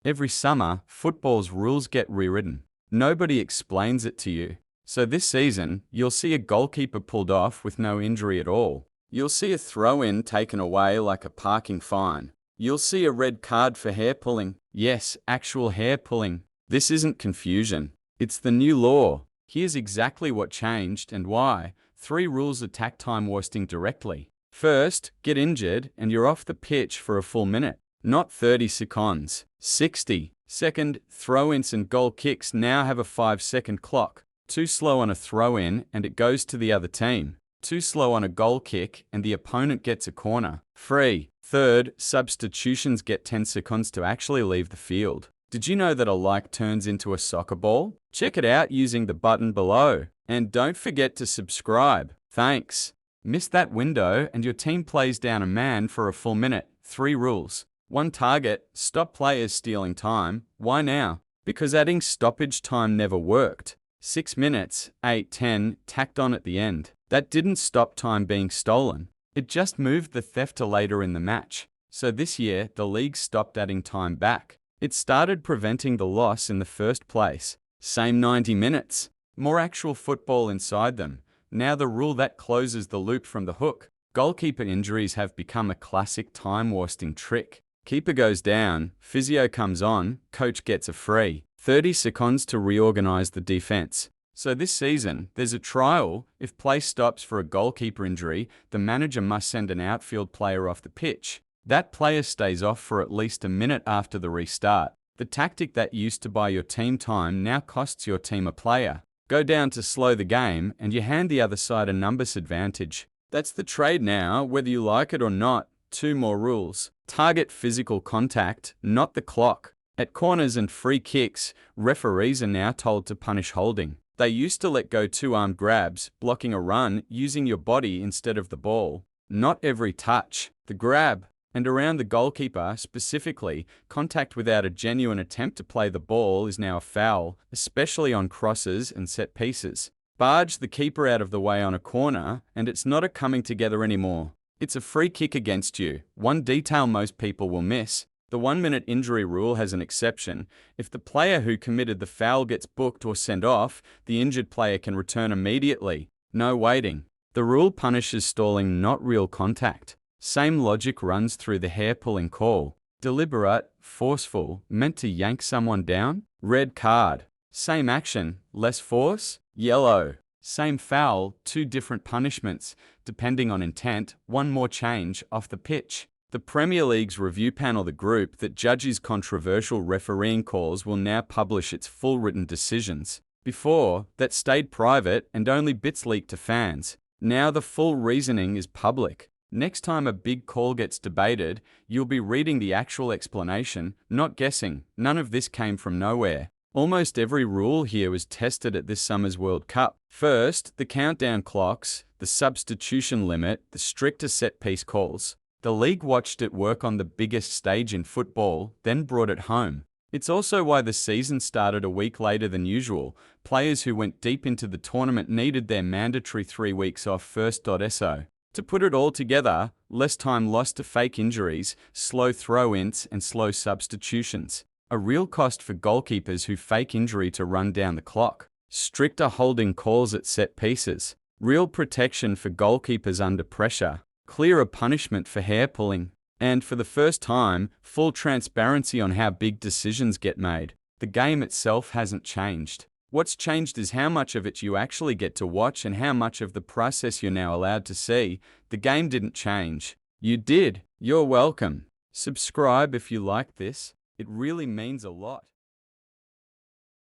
Every summer, football's rules get rewritten. Nobody explains it to you. So this season, you'll see a goalkeeper pulled off with no injury at all. You'll see a throw-in taken away like a parking fine. You'll see a red card for hair pulling. Yes, actual hair pulling. This isn't confusion. It's the new law. Here's exactly what changed and why. 3 rules attack time wasting directly. First, get injured and you're off the pitch for a full minute. Not 30 seconds, 60. Second, throw-ins and goal kicks now have a 5-second clock. Too slow on a throw-in and it goes to the other team. Too slow on a goal kick and the opponent gets a corner. Free. Third, substitutions get 10 seconds to actually leave the field. Did you know that a like turns into a soccer ball? Check it out using the button below. And don't forget to subscribe. Thanks. Miss that window and your team plays down a man for a full minute. 3 rules. 1 target, stop players stealing time. Why now? Because adding stoppage time never worked. 6 minutes, 8, 10, tacked on at the end. That didn't stop time being stolen. It just moved the theft to later in the match. So this year, the league stopped adding time back. It started preventing the loss in the first place. Same 90 minutes. More actual football inside them. Now the rule that closes the loop from the hook. Goalkeeper injuries have become a classic time-wasting trick. Keeper goes down, physio comes on, coach gets a free. 30 seconds to reorganize the defense. So this season, there's a trial. If play stops for a goalkeeper injury, the manager must send an outfield player off the pitch. That player stays off for at least a minute after the restart. The tactic that used to buy your team time now costs your team a player. Go down to slow the game and you hand the other side a numbers advantage. That's the trade now, whether you like it or not. 2 more rules. Target physical contact, not the clock. At corners and free kicks, referees are now told to punish holding. They used to let go 2-arm grabs, blocking a run using your body instead of the ball. Not every touch, the grab. And around the goalkeeper, specifically, contact without a genuine attempt to play the ball is now a foul, especially on crosses and set pieces. Barge the keeper out of the way on a corner, and it's not a coming together anymore. It's a free kick against you. One detail most people will miss. The 1-minute injury rule has an exception. If the player who committed the foul gets booked or sent off, the injured player can return immediately. No waiting. The rule punishes stalling, not real contact. Same logic runs through the hair-pulling call. Deliberate, forceful, meant to yank someone down? Red card. Same action, less force? Yellow. Same foul, 2 different punishments, depending on intent, 1 more change, off the pitch. The Premier League's review panel, the group that judges controversial refereeing calls, will now publish its full written decisions. Before, that stayed private and only bits leaked to fans. Now the full reasoning is public. Next time a big call gets debated, you'll be reading the actual explanation, not guessing. None of this came from nowhere. Almost every rule here was tested at this summer's World Cup. First, the countdown clocks, the substitution limit, the stricter set-piece calls. The league watched it work on the biggest stage in football, then brought it home. It's also why the season started a week later than usual. Players who went deep into the tournament needed their mandatory 3 weeks off first. To put it all together, less time lost to fake injuries, slow throw-ins and slow substitutions. A real cost for goalkeepers who fake injury to run down the clock. Stricter holding calls at set pieces. Real protection for goalkeepers under pressure. Clearer punishment for hair pulling. And for the first time, full transparency on how big decisions get made. The game itself hasn't changed. What's changed is how much of it you actually get to watch and how much of the process you're now allowed to see. The game didn't change. You did. You're welcome. Subscribe if you like this. It really means a lot.